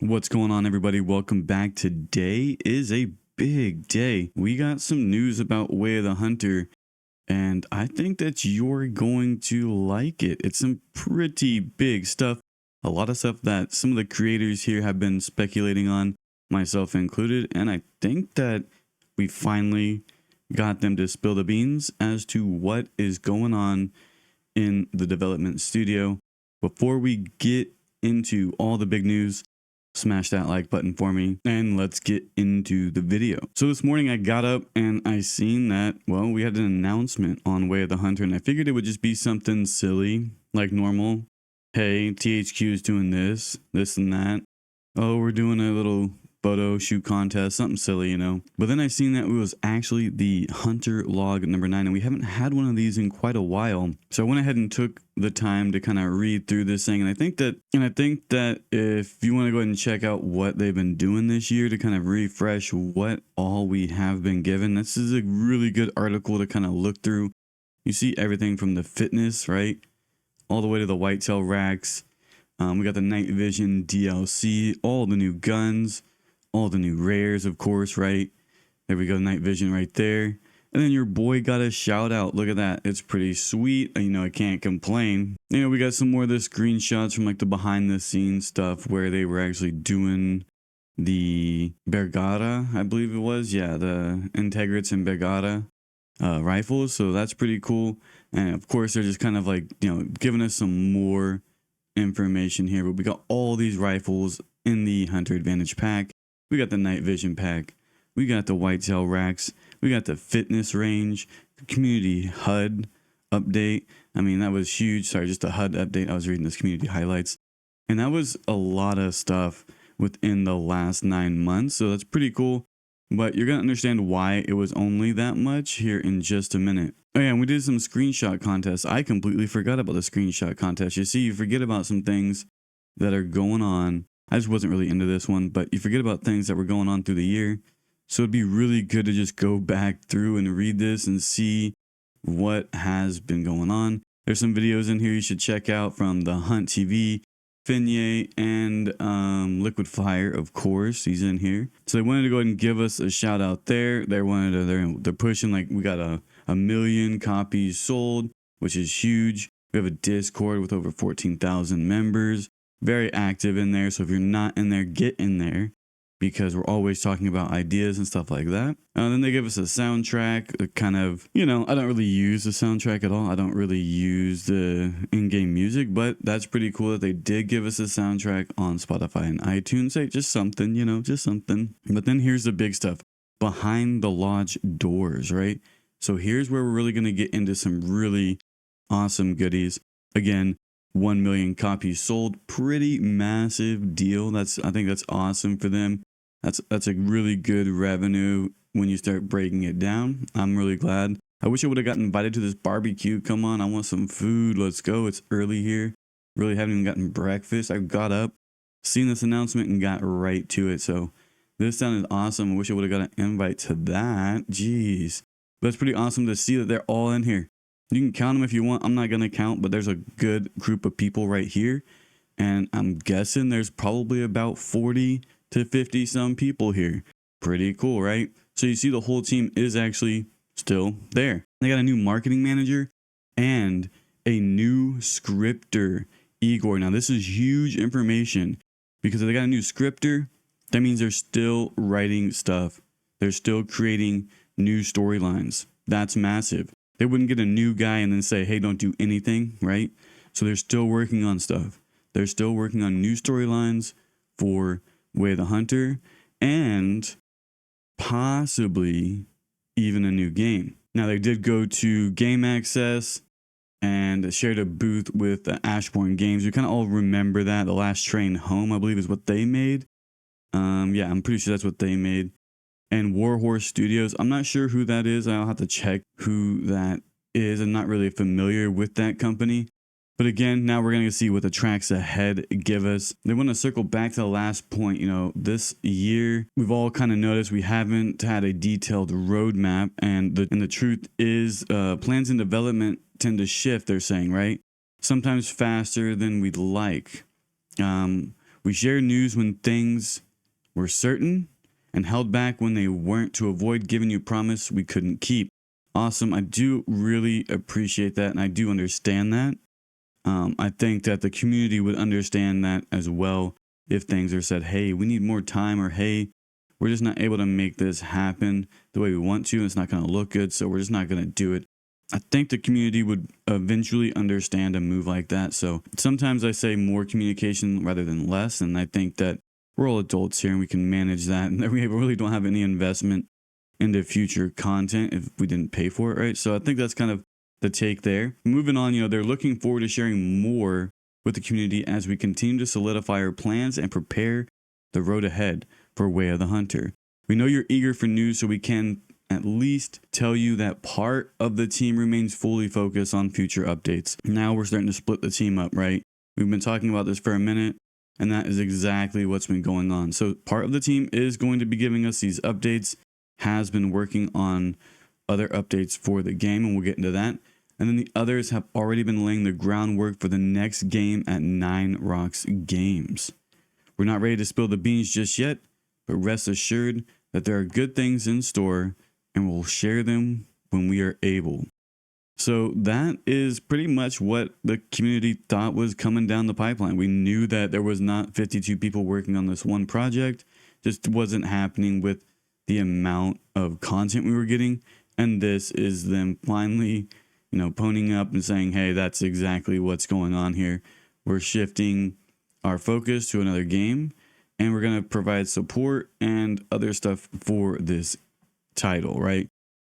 What's going on, everybody? Welcome back. Today is a big day. We got some news about Way of the Hunter, and I think that you're going to like it. It's some pretty big stuff. A lot of stuff that some of the creators here have been speculating on, myself included, and I think that we finally got them to spill the beans as to what is going on in the development studio. Before we get into all the big news, smash that like button for me and let's get into the video. So this morning I got up and I seen that, well, we had an announcement on Way of the Hunter, and I figured it would just be something silly like normal. Hey, THQ is doing this and that. Oh, we're doing a little photo shoot contest, something silly, you know. But then I seen that it was actually the Hunter Log number 9, and we haven't had one of these in quite a while. So I went ahead and took the time to kind of read through this thing, and I think that if you want to go ahead and check out what they've been doing this year to kind of refresh what all we have been given, this is a really good article to kind of look through. You see everything from the fitness, right, all the way to the whitetail racks. We got the night vision DLC, all the new guns, all the new rares, of course, right? There we go, night vision right there. And then your boy got a shout out. Look at that. It's pretty sweet. You know, I can't complain. You know, we got some more of the screenshots from like the behind the scenes stuff where they were actually doing the Bergara, I believe it was. Yeah, the Integrits and Bergara rifles. So that's pretty cool. And of course, they're just kind of like, you know, giving us some more information here. But we got all these rifles in the Hunter Advantage pack. We got the night vision pack. We got the whitetail racks. We got the fitness range, the community HUD update. I mean, that was huge. Sorry, just a HUD update. I was reading this community highlights. And that was a lot of stuff within the last 9 months. So that's pretty cool. But you're going to understand why it was only that much here in just a minute. Oh yeah, and we did some screenshot contests. I completely forgot about the screenshot contest. You see, you forget about some things that are going on. I just wasn't really into this one, but you forget about things that were going on through the year. So it'd be really good to just go back through and read this and see what has been going on. There's some videos in here you should check out from the Hunt TV, Finye, and Liquid Fire, of course. He's in here. So they wanted to go ahead and give us a shout out there. They're pushing, like, we got a million copies sold, which is huge. We have a Discord with over 14,000 members. Very active in there. So if you're not in there, get in there, because we're always talking about ideas and stuff like that. Then they give us a soundtrack, kind of, you know, I don't really use the soundtrack at all. I don't really use the in-game music, but that's pretty cool that they did give us a soundtrack on Spotify and iTunes. Hey, just something, you know, just something. But then here's the big stuff. Behind the lodge doors, right? So here's where we're really going to get into some really awesome goodies. Again, 1 million copies sold, pretty massive deal. I think that's awesome for them. That's a really good revenue when you start breaking it down. I'm really glad. I wish I would have gotten invited to this barbecue. Come on, I want some food. Let's go. It's early here. Really haven't even gotten breakfast. I got up, seen this announcement, and got right to it. So this sounded awesome. I wish I would have got an invite to that. Jeez. But it's pretty awesome to see that they're all in here. You can count them if you want. I'm not going to count, but there's a good group of people right here. And I'm guessing there's probably about 40 to 50 some people here. Pretty cool, right? So you see the whole team is actually still there. They got a new marketing manager and a new scripter, Igor. Now this is huge information, because if they got a new scripter, that means they're still writing stuff. They're still creating new storylines. That's massive. They wouldn't get a new guy and then say, hey, don't do anything, right? So they're still working on stuff. They're still working on new storylines for Way of the Hunter, and possibly even a new game. Now, they did go to Game Access and shared a booth with Ashbourne Games. We kind of all remember that. The Last Train Home, I believe, is what they made. Yeah, I'm pretty sure that's what they made. And Warhorse Studios, I'm not sure who that is. I'll have to check who that is. I'm not really familiar with that company. But again, now we're going to see what the tracks ahead give us. They want to circle back to the last point. You know, this year, we've all kind of noticed we haven't had a detailed roadmap. And the truth is, plans in development tend to shift, they're saying, right? Sometimes faster than we'd like. We shared news when things were certain and held back when they weren't to avoid giving you promise we couldn't keep. Awesome. I do really appreciate that, and I do understand that. I think that the community would understand that as well if things are said, hey, we need more time, or hey, we're just not able to make this happen the way we want to, and it's not going to look good, so we're just not going to do it. I think the community would eventually understand a move like that. So sometimes I say more communication rather than less, and I think that we're all adults here and we can manage that, and that we really don't have any investment into future content if we didn't pay for it, right? So I think that's kind of the take there. Moving on, they're looking forward to sharing more with the community as we continue to solidify our plans and prepare the road ahead for Way of the Hunter. We know you're eager for news, so we can at least tell you that part of the team remains fully focused on future updates. Now we're starting to split the team up, right? We've been talking about this for a minute, and that is exactly what's been going on. So part of the team is going to be giving us these updates, has been working on other updates for the game, and we'll get into that. And then the others have already been laying the groundwork for the next game at Nine Rocks Games. We're not ready to spill the beans just yet, but rest assured that there are good things in store, and we'll share them when we are able. So that is pretty much what the community thought was coming down the pipeline. We knew that there was not 52 people working on this one project. Just wasn't happening with the amount of content we were getting. And this is them finally, ponying up and saying, hey, that's exactly what's going on here. We're shifting our focus to another game, and we're going to provide support and other stuff for this title, right?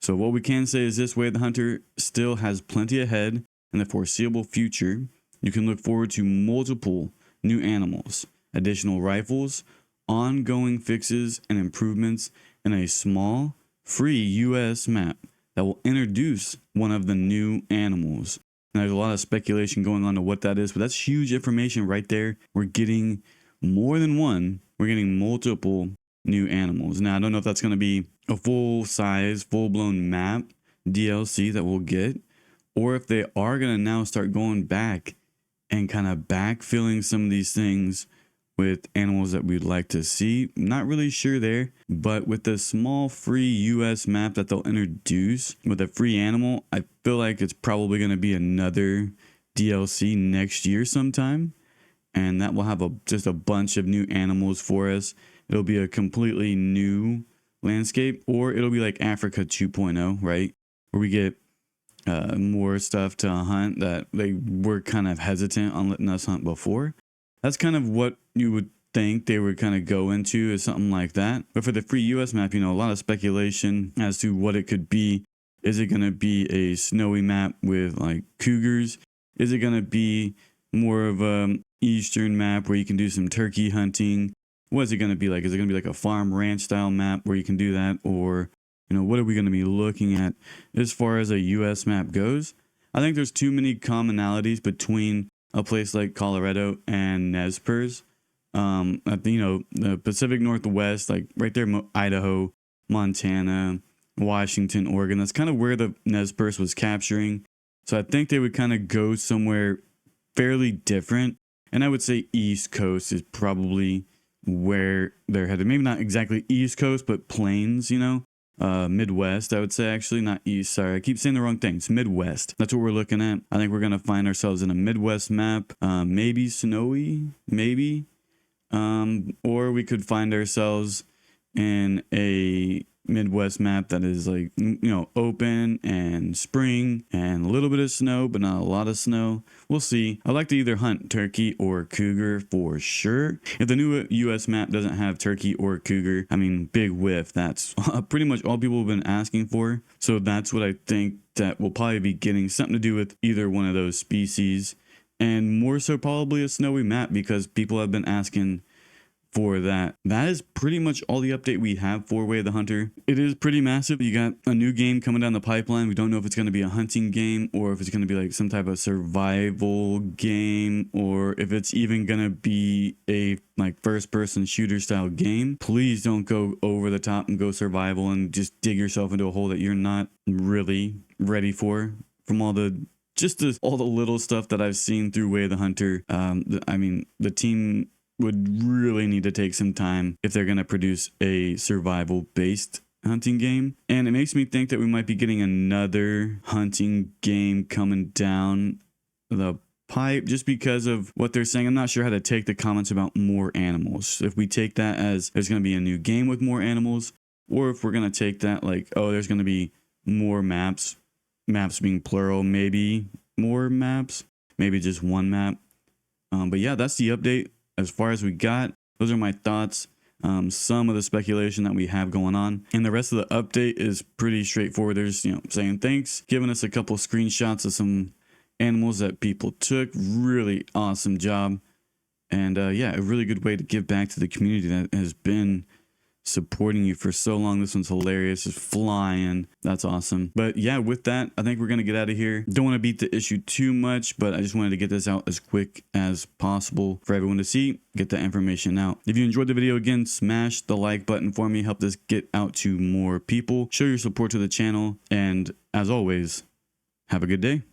So what we can say is this: Way of the Hunter still has plenty ahead in the foreseeable future. You can look forward to multiple new animals, additional rifles, ongoing fixes and improvements, and a small, free US map that will introduce one of the new animals. And there's a lot of speculation going on to what that is, but that's huge information right there. We're getting more than one. We're getting multiple new animals. Now, I don't know if that's going to be a full-size, full-blown map DLC that we'll get, or if they are going to now start going back and kind of backfilling some of these things with animals that we'd like to see. Not really sure there, but with the small free US map that they'll introduce with a free animal, I feel like it's probably going to be another DLC next year sometime, and that will have just a bunch of new animals for us. It'll be a completely new landscape, or it'll be like Africa 2.0, right? Where we get more stuff to hunt that they were kind of hesitant on letting us hunt before. That's kind of what you would think they would kind of go into, is something like that. But for the free US map, a lot of speculation as to what it could be. Is it going to be a snowy map with like cougars? Is it going to be more of a eastern map where you can do some turkey hunting? What is it going to be like? Is it going to be like a farm ranch style map where you can do that? Or, what are we going to be looking at as far as a US map goes? I think there's too many commonalities between a place like Colorado and Nez Perce. The Pacific Northwest, like right there, Idaho, Montana, Washington, Oregon. That's kind of where the Nez Perce was capturing. So I think they would kind of go somewhere fairly different. And I would say East Coast is probably where they're headed. Maybe not exactly East Coast, but plains, Midwest, I would say, actually, not East. Sorry, I keep saying the wrong thing. It's Midwest. That's what we're looking at. I think we're going to find ourselves in a Midwest map, maybe snowy, maybe. Or we could find ourselves in a Midwest map that is like, open and spring and a little bit of snow, but not a lot of snow. We'll see. I like to either hunt turkey or cougar for sure. If the new US map doesn't have turkey or cougar, big whiff. That's pretty much all people have been asking for. So that's what I think that we'll probably be getting, something to do with either one of those species, and more so probably a snowy map because people have been asking for that. That is pretty much all the update we have for Way of the Hunter. It is pretty massive. You got a new game coming down the pipeline. We don't know if it's going to be a hunting game or if it's going to be like some type of survival game, or if it's even going to be a like first person shooter style game. Please don't go over the top and go survival and just dig yourself into a hole that you're not really ready for from all the little stuff that I've seen through Way of the Hunter. The team would really need to take some time if they're going to produce a survival based hunting game. And it makes me think that we might be getting another hunting game coming down the pipe just because of what they're saying. I'm not sure how to take the comments about more animals. If we take that as there's going to be a new game with more animals, or if we're going to take that like, oh, there's going to be more maps being plural, maybe more maps, maybe just one map. But yeah, that's the update as far as we got. Those are my thoughts. Some of the speculation that we have going on, and the rest of the update is pretty straightforward. There's, saying thanks, giving us a couple screenshots of some animals that people took. Really awesome job. And yeah, a really good way to give back to the community that has been supporting you for so long. This one's hilarious, just flying. That's awesome. But yeah, with that, I think we're gonna get out of here. Don't want to beat the issue too much, but I just wanted to get this out as quick as possible for everyone to see, get that information out. If you enjoyed the video, again, smash the like button for me, help this get out to more people, show your support to the channel, and as always, have a good day.